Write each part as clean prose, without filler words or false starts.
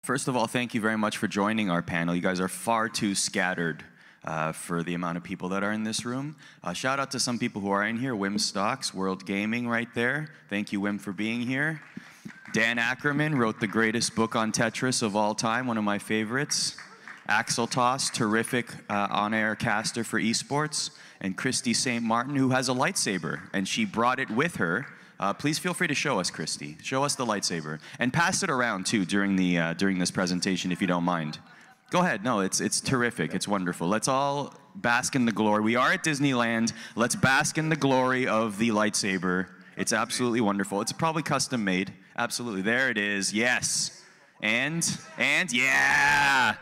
First of all, thank you very much for joining our panel. You guys are far too scattered for the amount of people that are in this room. Shout out to some people who are in here. Wim Stocks, World Gaming right there. Thank you, Wim, for being here. Dan Ackerman wrote the greatest book on Tetris of all time, one of my favorites. Axel Toss, terrific on-air caster for esports. And Christy St. Martin, who has a lightsaber, and she brought it with her. Please feel free to show us, Christy. Show us the lightsaber. And pass it around, too, during this presentation, if you don't mind. Go ahead. No, it's terrific. It's wonderful. Let's all bask in the glory. We are at Disneyland. Let's bask in the glory of the lightsaber. It's absolutely wonderful. It's probably custom made. Absolutely. There it is. Yes. And yeah.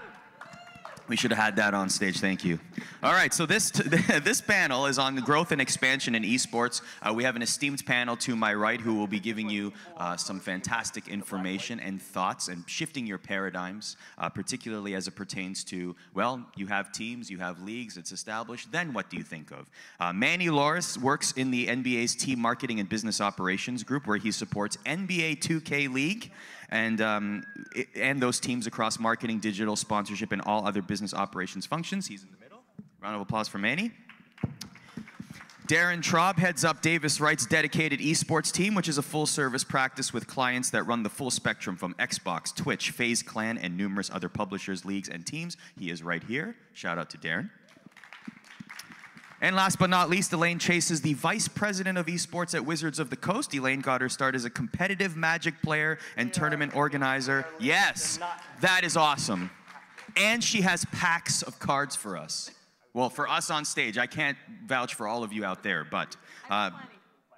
We should have had that on stage. Thank you. All right, so this panel is on the growth and expansion in esports. We have an esteemed panel to my right who will be giving you some fantastic information and thoughts and shifting your paradigms, particularly as it pertains to, well, you have teams, you have leagues, it's established, then what do you think of? Manny Lorras works in the NBA's team marketing and business operations group where he supports NBA 2K League and those teams across marketing, digital, sponsorship, and all other business operations functions. He's in the middle. Round of applause for Manny. Darren Traub heads up Davis Wright's dedicated esports team, which is a full-service practice with clients that run the full spectrum from Xbox, Twitch, FaZe Clan, and numerous other publishers, leagues, and teams. He is right here. Shout out to Darren. And last but not least, Elaine Chase is the Vice President of Esports at Wizards of the Coast. Elaine got her start as a competitive Magic player and tournament organizer. Yes, that is awesome. And she has packs of cards for us. Well, for us on stage. I can't vouch for all of you out there, but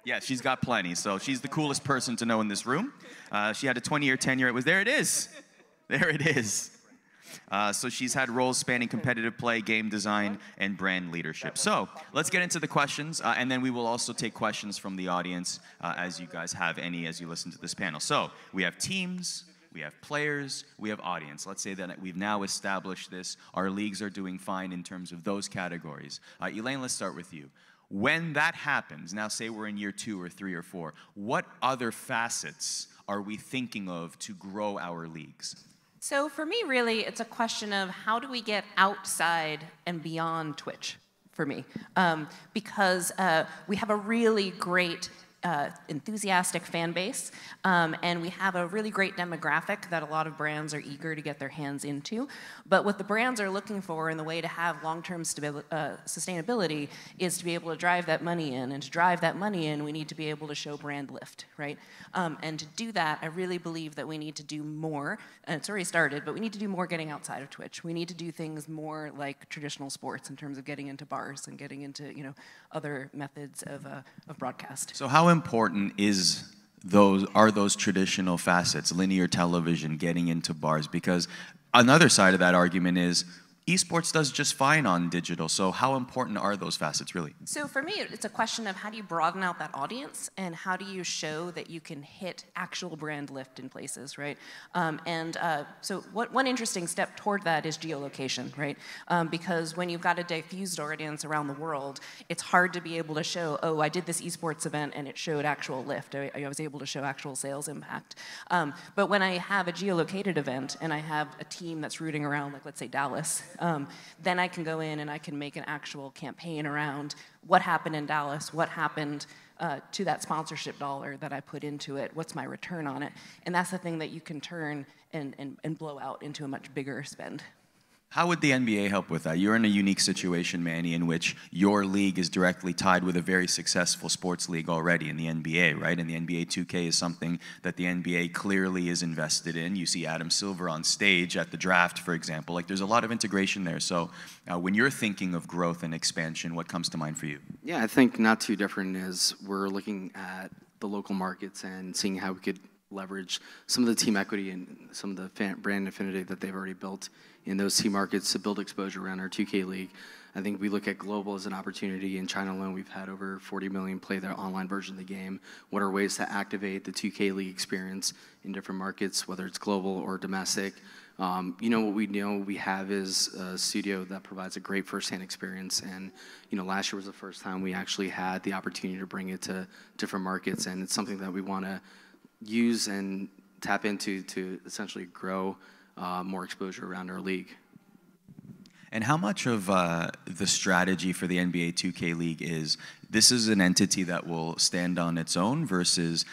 yeah, she's got plenty. So she's the coolest person to know in this room. She had a 20-year tenure. There it is. There it is. So she's had roles spanning competitive play, game design, and brand leadership. So let's get into the questions, and then we will also take questions from the audience as you guys have any as you listen to this panel. So we have teams, we have players, we have audience. Let's say that we've now established this. Our leagues are doing fine in terms of those categories. Elaine, let's start with you. When that happens, now say we're in year 2 or 3 or 4, what other facets are we thinking of to grow our leagues? So for me, really, it's a question of how do we get outside and beyond Twitch, for me. Because we have a really great enthusiastic fan base, and we have a really great demographic that a lot of brands are eager to get their hands into. But what the brands are looking for in the way to have long-term sustainability is to be able to drive that money in. And to drive that money in, we need to be able to show brand lift, right? And to do that, I really believe that we need to do more. And it's already started, but we need to do more getting outside of Twitch. We need to do things more like traditional sports in terms of getting into bars and getting into, you know, other methods of broadcast. So how important are those traditional facets, linear television, getting into bars? Because another side of that argument is esports does just fine on digital, so how important are those facets really? So for me, it's a question of how do you broaden out that audience and how do you show that you can hit actual brand lift in places, right? So one interesting step toward that is geolocation, right? Because when you've got a diffused audience around the world, it's hard to be able to show, oh, I did this esports event and it showed actual lift. I was able to show actual sales impact. But when I have a geolocated event and I have a team that's rooting around, like let's say Dallas, then I can go in and I can make an actual campaign around what happened in Dallas, what happened to that sponsorship dollar that I put into it, what's my return on it, and that's the thing that you can turn and blow out into a much bigger spend. How would the NBA help with that? You're in a unique situation, Manny, in which your league is directly tied with a very successful sports league already in the NBA, right? And the NBA 2K is something that the NBA clearly is invested in. You see Adam Silver on stage at the draft, for example. Like, there's a lot of integration there. So when you're thinking of growth and expansion, what comes to mind for you? Yeah, I think not too different is we're looking at the local markets and seeing how we could leverage some of the team equity and some of the brand affinity that they've already built in those team markets to build exposure around our 2K League. I think we look at global as an opportunity. In China alone, we've had over 40 million play their online version of the game. What are ways to activate the 2K League experience in different markets, whether it's global or domestic? You know, what we know we have is a studio that provides a great first-hand experience, and you know, last year was the first time we actually had the opportunity to bring it to different markets, and it's something that we want to use and tap into to essentially grow more exposure around our league. And how much of the strategy for the NBA 2K League is this is an entity that will stand on its own versus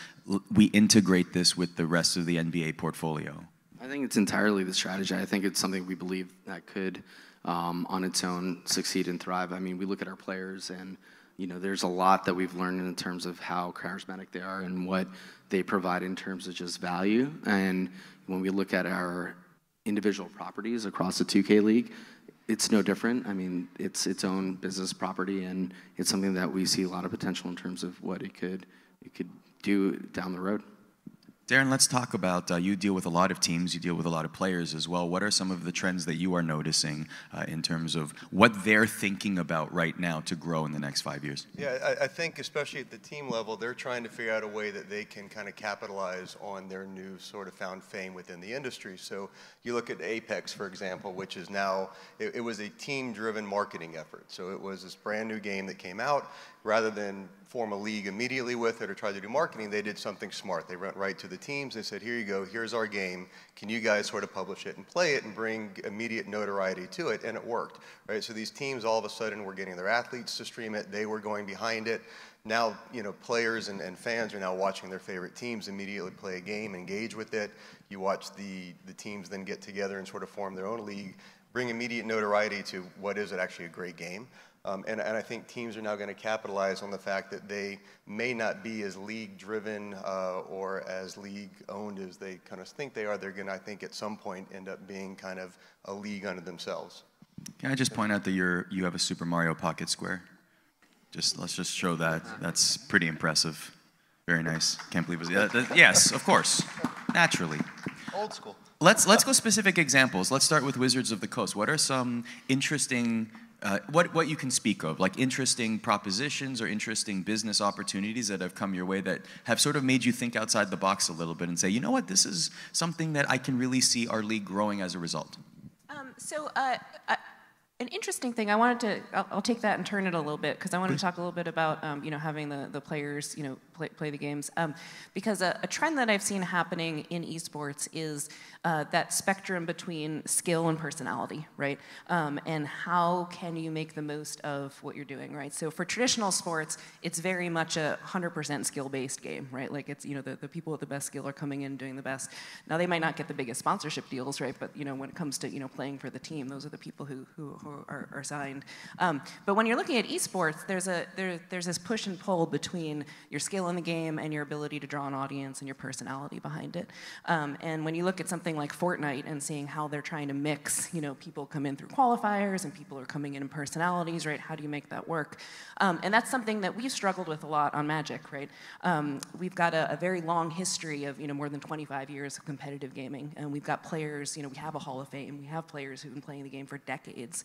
we integrate this with the rest of the NBA portfolio? I think it's entirely the strategy. I think it's something we believe that could, on its own, succeed and thrive. I mean, we look at our players, and there's a lot that we've learned in terms of how charismatic they are and what they provide in terms of just value. And when we look at our individual properties across the 2K League, it's no different. I mean, it's its own business property, and it's something that we see a lot of potential in terms of what it could do down the road. Darren, let's talk about, you deal with a lot of teams, you deal with a lot of players as well. What are some of the trends that you are noticing in terms of what they're thinking about right now to grow in the next 5 years? Yeah, I think especially at the team level, they're trying to figure out a way that they can kind of capitalize on their new sort of found fame within the industry. So you look at Apex, for example, which is now, it was a team-driven marketing effort. So it was this brand new game that came out. Rather than form a league immediately with it or try to do marketing, they did something smart. They went right to the teams. They said, here you go, here's our game. Can you guys sort of publish it and play it and bring immediate notoriety to it? And it worked, right? So these teams all of a sudden were getting their athletes to stream it. They were going behind it. Now, players and fans are now watching their favorite teams immediately play a game, engage with it. You watch the teams then get together and sort of form their own league, bring immediate notoriety to what is actually a great game. And I think teams are now going to capitalize on the fact that they may not be as league-driven or as league-owned as they kind of think they are. They're going to, I think, at some point end up being kind of a league unto themselves. Can I just point out that you have a Super Mario Pocket Square? Let's just show that. That's pretty impressive. Very nice. Can't believe it. Yes, of course. Naturally. Old school. Let's go specific examples. Let's start with Wizards of the Coast. What are some interesting what you can speak of, like interesting propositions or interesting business opportunities that have come your way that have sort of made you think outside the box a little bit and say, you know what, this is something that I can really see our league growing as a result? An interesting thing, I'll take that and turn it a little bit, because I wanted to talk a little bit about, having the players, play the games. Because a trend that I've seen happening in esports is that spectrum between skill and personality, right? And how can you make the most of what you're doing, right? So for traditional sports, it's very much a 100% skill-based game, right? Like it's, the people with the best skill are coming in doing the best. Now they might not get the biggest sponsorship deals, right? But when it comes to playing for the team, those are the people who are signed. But when you're looking at esports, there's this push and pull between your skill in the game and your ability to draw an audience and your personality behind it. And when you look at something like Fortnite and seeing how they're trying to mix, people come in through qualifiers and people are coming in personalities, right? How do you make that work? And that's something that we've struggled with a lot on Magic, right? We've got a very long history of, more than 25 years of competitive gaming. And we've got players, we have a Hall of Fame. We have players who've been playing the game for decades.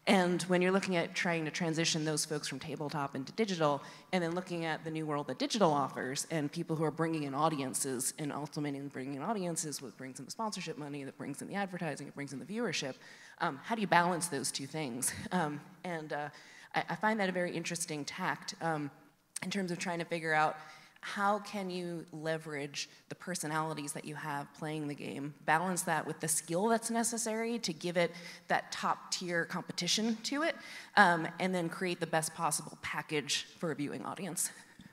And when you're looking at trying to transition those folks from tabletop into digital, and then looking at the new world that digital offers, and people who are bringing in audiences, and ultimately bringing in audiences, what brings in the sponsorship money, that brings in the advertising, it brings in the viewership, how do you balance those two things? I find that a very interesting tact in terms of trying to figure out how can you leverage the personalities that you have playing the game, balance that with the skill that's necessary to give it that top-tier competition to it, and then create the best possible package for a viewing audience.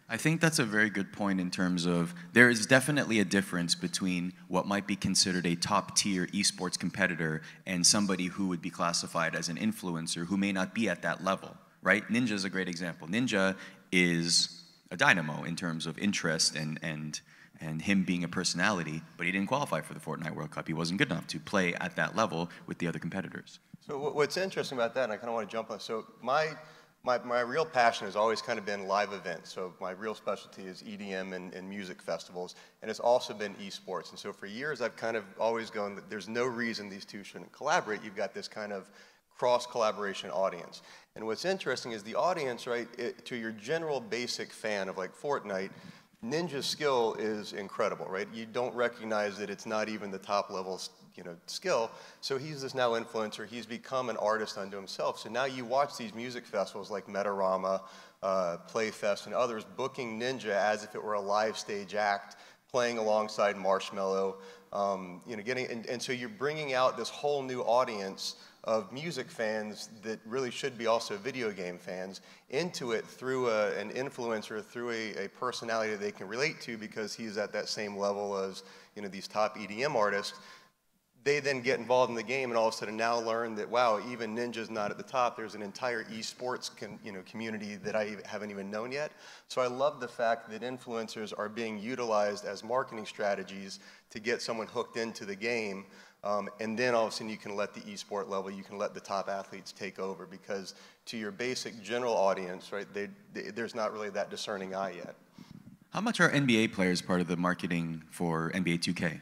I think that's a very good point in terms of there is definitely a difference between what might be considered a top-tier esports competitor and somebody who would be classified as an influencer who may not be at that level, right? Ninja is a great example. Ninja is a dynamo in terms of interest and him being a personality, but he didn't qualify for the Fortnite World Cup. He wasn't good enough to play at that level with the other competitors. So what's interesting about that, and I kind of want to jump on, so my real passion has always kind of been live events. So my real specialty is EDM and music festivals, and it's also been esports. And so for years, I've kind of always gone that there's no reason these two shouldn't collaborate. You've got this kind of cross-collaboration audience. And what's interesting is the audience, right, to your general basic fan of like Fortnite, Ninja's skill is incredible, right? You don't recognize that it's not even the top level, skill. So he's this now influencer. He's become an artist unto himself. So now you watch these music festivals like Metarama, Playfest, and others booking Ninja as if it were a live stage act, playing alongside Marshmello, you know, and so you're bringing out this whole new audience of music fans that really should be also video game fans into it through an influencer, through a personality that they can relate to because he's at that same level as, you know, these top EDM artists. They then get involved in the game and all of a sudden now learn that, wow, even Ninja's not at the top. There's an entire esports community that I haven't even known yet. So I love the fact that influencers are being utilized as marketing strategies to get someone hooked into the game. And then all of a sudden you can let the esport level, you can let the top athletes take over because to your basic general audience, right, there's not really that discerning eye yet. How much are NBA players part of the marketing for NBA 2K?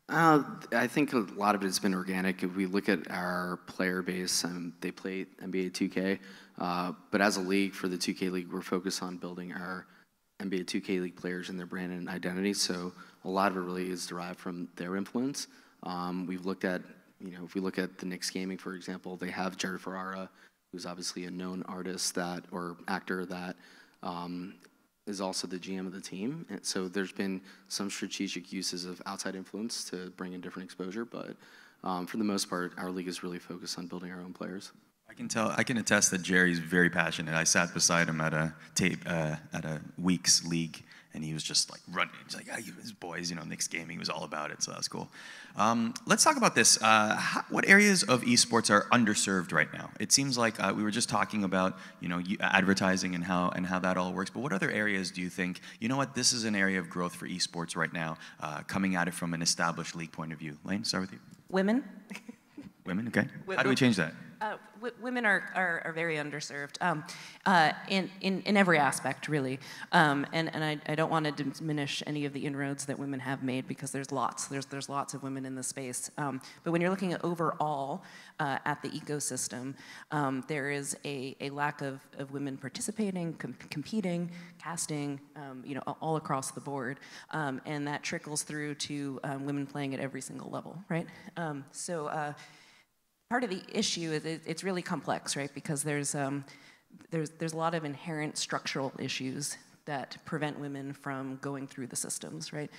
I think a lot of it has been organic. If we look at our player base, they play NBA 2K, but as a league for the 2K League, we're focused on building our NBA 2K League players and their brand and identity, so a lot of it really is derived from their influence. We've looked at, you know, if we look at the Knicks Gaming, for example, they have Jared Ferrara, who's obviously a known artist or actor that is also the GM of the team. And so there's been some strategic uses of outside influence to bring in different exposure, but for the most part, our league is really focused on building our own players. I can attest that Jerry's very passionate. I sat beside him at a week's league, and he was just like running. He's like, yeah, his boys, you know, Knicks Gaming, he was all about it, so that's cool. Let's talk about this. What areas of esports are underserved right now? It seems like we were just talking about, you know, advertising and how that all works, but what other areas do you think, you know what, this is an area of growth for esports right now, coming at it from an established league point of view? Elaine, start with you. Women. Women, okay. How do we change that? Women are very underserved in every aspect, really. And I don't want to diminish any of the inroads that women have made because there's lots of women in the space. But when you're looking at overall at the ecosystem, there is a lack of women participating, competing, casting, you know, all across the board, and that trickles through to women playing at every single level, right? Part of the issue is it's really complex, right? Because there's a lot of inherent structural issues that prevent women from going through the systems, right?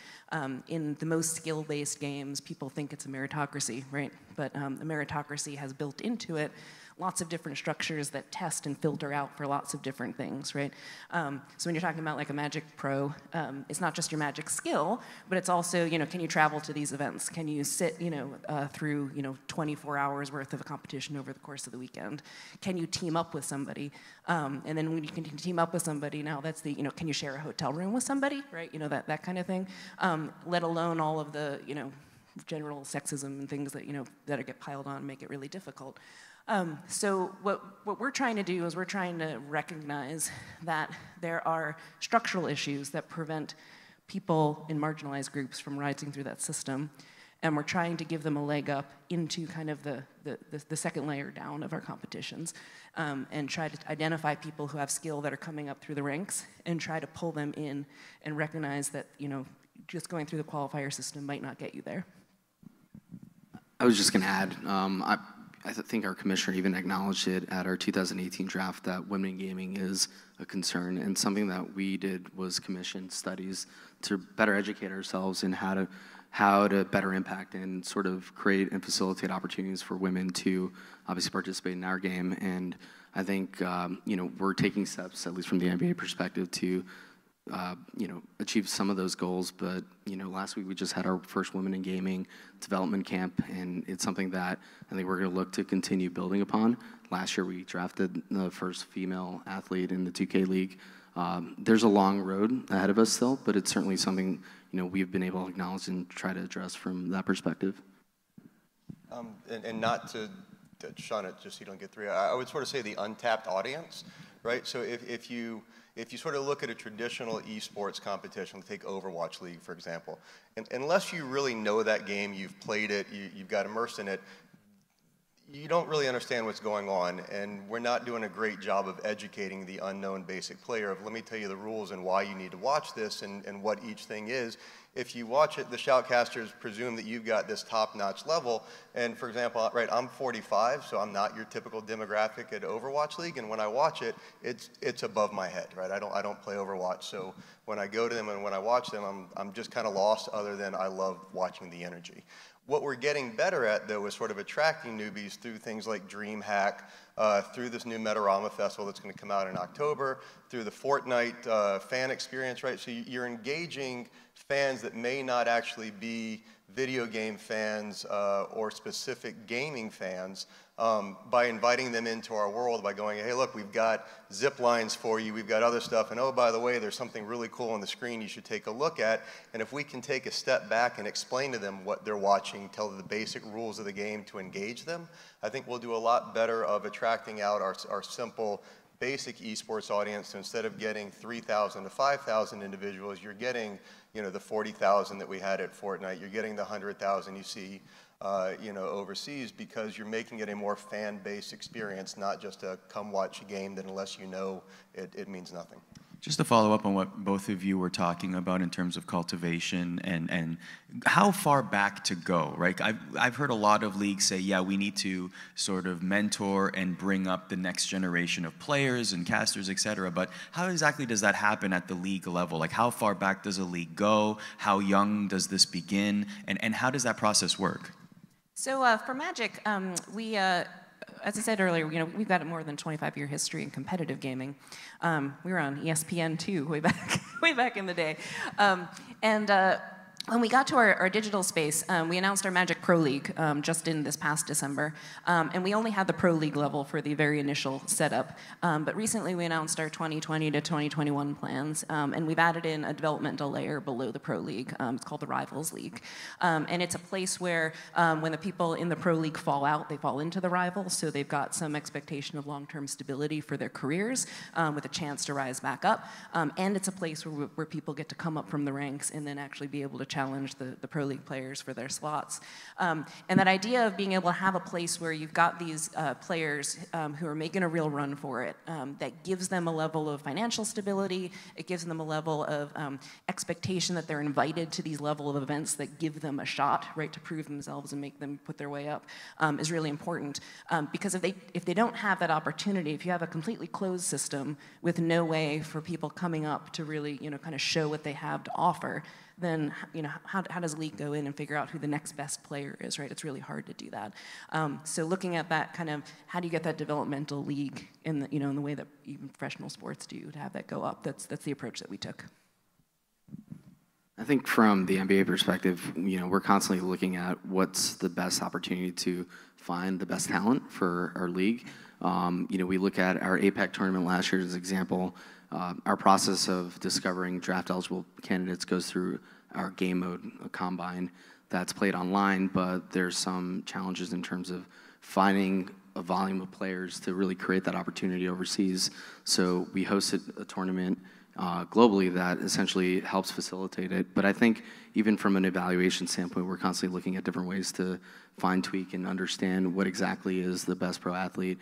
In the most skill-based games, people think it's a meritocracy, right? But a meritocracy has built into it lots of different structures that test and filter out for lots of different things, right? So when you're talking about like a Magic Pro, it's not just your Magic skill, but it's also, you know, can you travel to these events? Can you sit, you know, through, you know, 24 hours worth of a competition over the course of the weekend? Can you team up with somebody? And then when you can team up with somebody, now that's the, you know, can you share a hotel room with somebody, right? You know, that kind of thing. Let alone all of the, you know, general sexism and things that, you know, that get piled on and make it really difficult. So what we're trying to do is we're trying to recognize that there are structural issues that prevent people in marginalized groups from rising through that system, and we're trying to give them a leg up into kind of the second layer down of our competitions, and try to identify people who have skill that are coming up through the ranks and try to pull them in and recognize that, you know, just going through the qualifier system might not get you there. I was just going to add, I think our commissioner even acknowledged it at our 2018 draft that women in gaming is a concern, and something that we did was commission studies to better educate ourselves in how to better impact and sort of create and facilitate opportunities for women to obviously participate in our game. And I think you know, we're taking steps, at least from the NBA perspective, to you know, achieve some of those goals. But you know, last week we just had our first Women in Gaming development camp, and it's something that I think we're going to look to continue building upon. Last year we drafted the first female athlete in the 2K League. There's a long road ahead of us still, but it's certainly something, you know, we've been able to acknowledge and try to address from that perspective. And not to shun it, just so you don't get through. I would sort of say the untapped audience, right? So if you sort of look at a traditional esports competition, take Overwatch League, for example, and unless you really know that game, you've played it, you've got immersed in it, you don't really understand what's going on, and we're not doing a great job of educating the unknown basic player of, let me tell you the rules and why you need to watch this and what each thing is. If you watch it, the shoutcasters presume that you've got this top-notch level, and for example, right, I'm 45, so I'm not your typical demographic at Overwatch League, and when I watch it, it's above my head, right? I don't play Overwatch, so when I go to them and when I watch them, I'm just kind of lost, other than I love watching the energy. What we're getting better at, though, is sort of attracting newbies through things like DreamHack, through this new Metarama Festival that's going to come out in October, through the Fortnite fan experience, right? So you're engaging fans that may not actually be video game fans or specific gaming fans by inviting them into our world, by going, hey, look, we've got zip lines for you, we've got other stuff, and oh, by the way, there's something really cool on the screen you should take a look at. And if we can take a step back and explain to them what they're watching, tell them the basic rules of the game to engage them, I think we'll do a lot better of attracting out our simple basic esports audience. So instead of getting 3,000 to 5,000 individuals, you're getting, you know, the 40,000 that we had at Fortnite. You're getting the 100,000 you see, you know, overseas, because you're making it a more fan-based experience, not just a come watch a game that unless you know it means nothing. Just to follow up on what both of you were talking about in terms of cultivation and how far back to go, right? I've heard a lot of leagues say, yeah, we need to sort of mentor and bring up the next generation of players and casters, et cetera, but how exactly does that happen at the league level? Like, how far back does a league go? How young does this begin? And how does that process work? So for Magic, as I said earlier, you know, we've got a more than 25-year history in competitive gaming. We were on ESPN too, way back in the day. When we got to our digital space, we announced our Magic Pro League just in this past December, and we only had the Pro League level for the very initial setup. But recently we announced our 2020 to 2021 plans, and we've added in a developmental layer below the Pro League. It's called the Rivals League, and it's a place where when the people in the Pro League fall out, they fall into the Rivals, so they've got some expectation of long-term stability for their careers with a chance to rise back up, and it's a place where people get to come up from the ranks and then actually be able to challenge the Pro League players for their slots. And that idea of being able to have a place where you've got these players who are making a real run for it, that gives them a level of financial stability, it gives them a level of expectation that they're invited to these level of events that give them a shot, right, to prove themselves and make them put their way up, is really important. Because if they don't have that opportunity, if you have a completely closed system with no way for people coming up to really, you know, kind of show what they have to offer, then, you know, how does League go in and figure out who the next best player is, right? It's really hard to do that. So looking at that kind of, how do you get that developmental league in the, you know, in the way that even professional sports do, to have that go up, that's the approach that we took. I think from the NBA perspective, you know, we're constantly looking at what's the best opportunity to find the best talent for our league. You know, we look at our APAC tournament last year as an example. Our process of discovering draft-eligible candidates goes through our game mode combine that's played online, but there's some challenges in terms of finding a volume of players to really create that opportunity overseas. So we hosted a tournament globally that essentially helps facilitate it. But I think even from an evaluation standpoint, we're constantly looking at different ways to fine tweak and understand what exactly is the best pro athlete.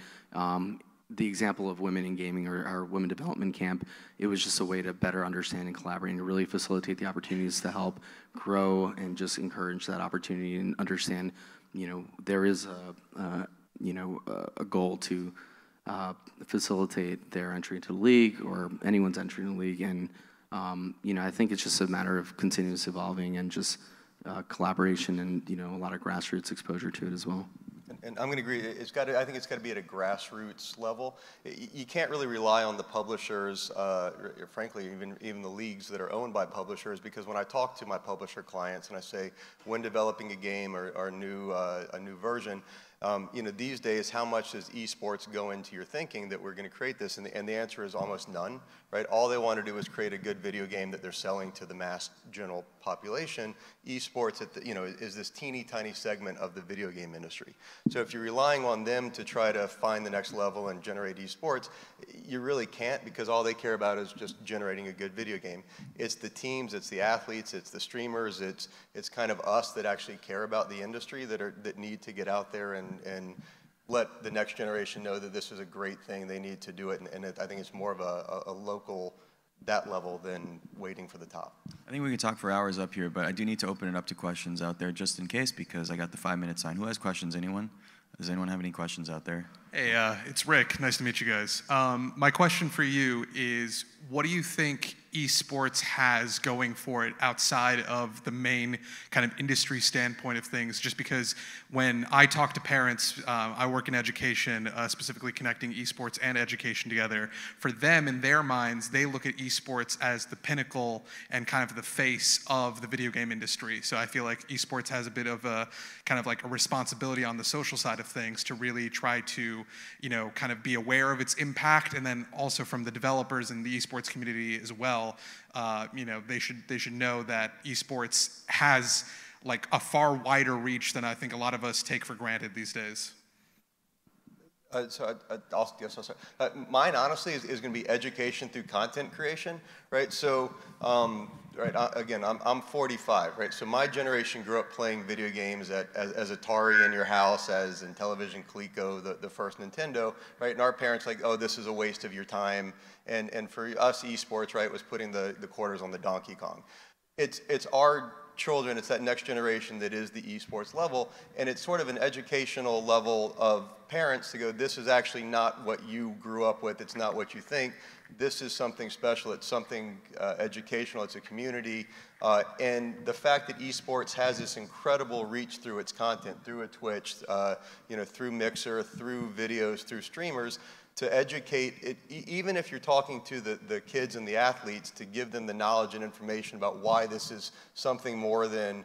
The example of Women in Gaming or our Women Development Camp, it was just a way to better understand and collaborate and really facilitate the opportunities to help grow and just encourage that opportunity and understand, you know, there is a goal to facilitate their entry into the league or anyone's entry in the league. And, you know, I think it's just a matter of continuous evolving and just collaboration and, you know, a lot of grassroots exposure to it as well. And I'm going to agree. I think it's got to be at a grassroots level. You can't really rely on the publishers, frankly, even the leagues that are owned by publishers, because when I talk to my publisher clients and I say, when developing a game or a new version, you know, these days, how much does esports go into your thinking that we're going to create this? And the answer is almost none, right? All they want to do is create a good video game that they're selling to the mass general population. Esports, you know, is this teeny tiny segment of the video game industry. So if you're relying on them to try to find the next level and generate esports, you really can't, because all they care about is just generating a good video game. It's the teams, it's the athletes, it's the streamers, it's kind of us that actually care about the industry that need to get out there and let the next generation know that this is a great thing, they need to do it, and I think it's more of a local, that level, than waiting for the top. I think we could talk for hours up here, but I do need to open it up to questions out there just in case, because I got the 5-minute sign. Who has questions? Anyone? Does anyone have any questions out there? Hey, it's Rick. Nice to meet you guys. My question for you is, what do you think esports has going for it outside of the main kind of industry standpoint of things? Just because when I talk to parents, I work in education, specifically connecting esports and education together. For them, in their minds, they look at esports as the pinnacle and kind of the face of the video game industry. So I feel like esports has a bit of a kind of like a responsibility on the social side of things to really try to, you know, kind of be aware of its impact, and then also from the developers and the esports community as well. You know, they should know that esports has like a far wider reach than I think a lot of us take for granted these days. I'll start. Mine, honestly, is going to be education through content creation, right? So, again, I'm 45, right? So my generation grew up playing video games as Atari in your house, as in television Coleco, the first Nintendo, right? And our parents like, oh, this is a waste of your time. And for us, esports, right, was putting the quarters on the Donkey Kong. It's our children, it's that next generation that is the esports level, and it's sort of an educational level of parents to go, this is actually not what you grew up with, it's not what you think, this is something special, it's something educational, it's a community, and the fact that esports has this incredible reach through its content, through a Twitch, you know, through Mixer, through videos, through streamers, to educate it, even if you're talking to the kids and the athletes, to give them the knowledge and information about why this is something more than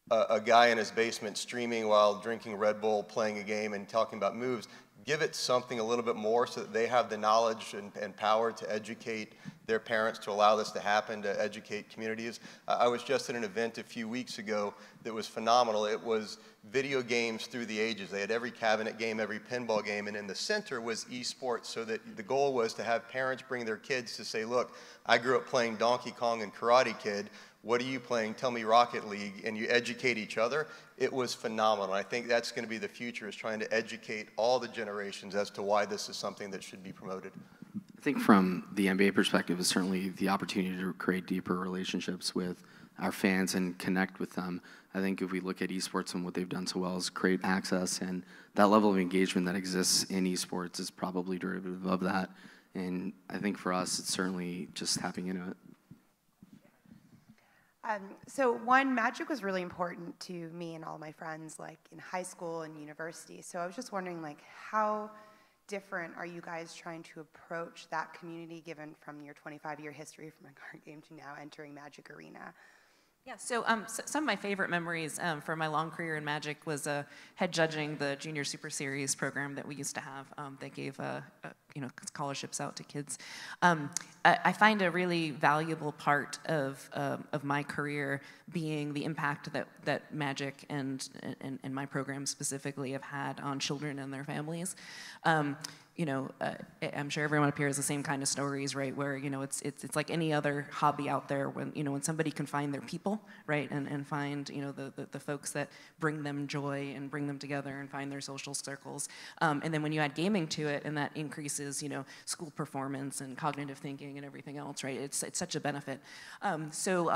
a guy in his basement streaming while drinking Red Bull, playing a game and talking about moves. Give it something a little bit more so that they have the knowledge and power to educate their parents, to allow this to happen, to educate communities. I was just at an event a few weeks ago that was phenomenal. It was video games through the ages. They had every cabinet game, every pinball game, and in the center was esports, so that the goal was to have parents bring their kids to say, look, I grew up playing Donkey Kong and Karate Kid. What are you playing? Tell me Rocket League, and you educate each other. It was phenomenal. I think that's going to be the future, is trying to educate all the generations as to why this is something that should be promoted. I think from the NBA perspective, is certainly the opportunity to create deeper relationships with our fans and connect with them. I think if we look at esports and what they've done so well is create access, and that level of engagement that exists in esports is probably derivative of that. And I think for us, it's certainly just tapping into it. So one, Magic was really important to me and all my friends, like in high school and university. So I was just wondering, like, how different are you guys trying to approach that community, given from your 25-year history from a card game to now entering Magic Arena? Yeah, so some of my favorite memories from my long career in Magic was head judging the Junior Super Series program that we used to have that gave you know, scholarships out to kids. I find a really valuable part of my career being the impact that Magic and my program specifically have had on children and their families. You know, I'm sure everyone up here has the same kind of stories, right? Where, you know, it's like any other hobby out there, when, you know, when somebody can find their people, right, and find, you know, the folks that bring them joy and bring them together and find their social circles. And then when you add gaming to it, and that increases, you know, school performance and cognitive thinking and everything else, right? It's such a benefit. So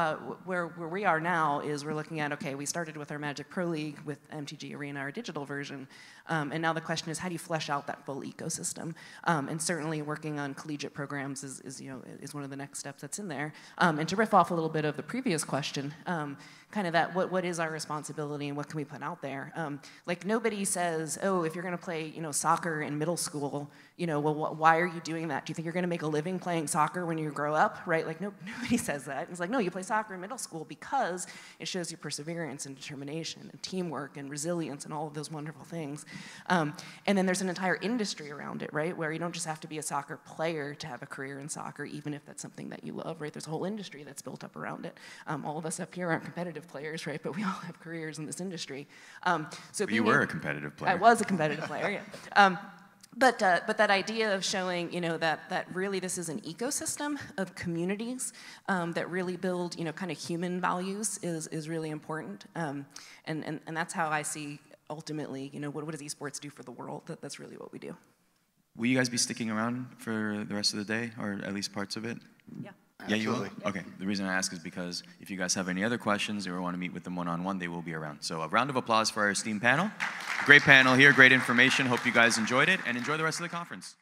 where we are now is we're looking at, okay, we started with our Magic Pro League with MTG Arena, our digital version, and now the question is, how do you flesh out that full ecosystem? And certainly working on collegiate programs is one of the next steps that's in there. And to riff off a little bit of the previous question, kind of that what is our responsibility and what can we put out there? Like, nobody says, oh, if you're going to play, you know, soccer in middle school, you know, well, why are you doing that? Do you think you're going to make a living playing soccer when you grow up, right? Like, nobody says that. It's like, no, you play soccer in middle school because it shows you perseverance and determination and teamwork and resilience and all of those wonderful things. And then there's an entire industry around it, right, where you don't just have to be a soccer player to have a career in soccer, even if that's something that you love, right? There's a whole industry that's built up around it. All of us up here aren't competitive players, right? But we all have careers in this industry. So you were a competitive player. I was a competitive player, yeah. But that idea of showing, you know, that really this is an ecosystem of communities that really build, you know, kind of human values is really important. And that's how I see ultimately, you know, what does esports do for the world? That's really what we do. Will you guys be sticking around for the rest of the day, or at least parts of it? Yeah. Yeah, you will? Absolutely. Okay. The reason I ask is because if you guys have any other questions or want to meet with them one-on-one, they will be around. So a round of applause for our esteemed panel. Great panel here, great information. Hope you guys enjoyed it, and enjoy the rest of the conference.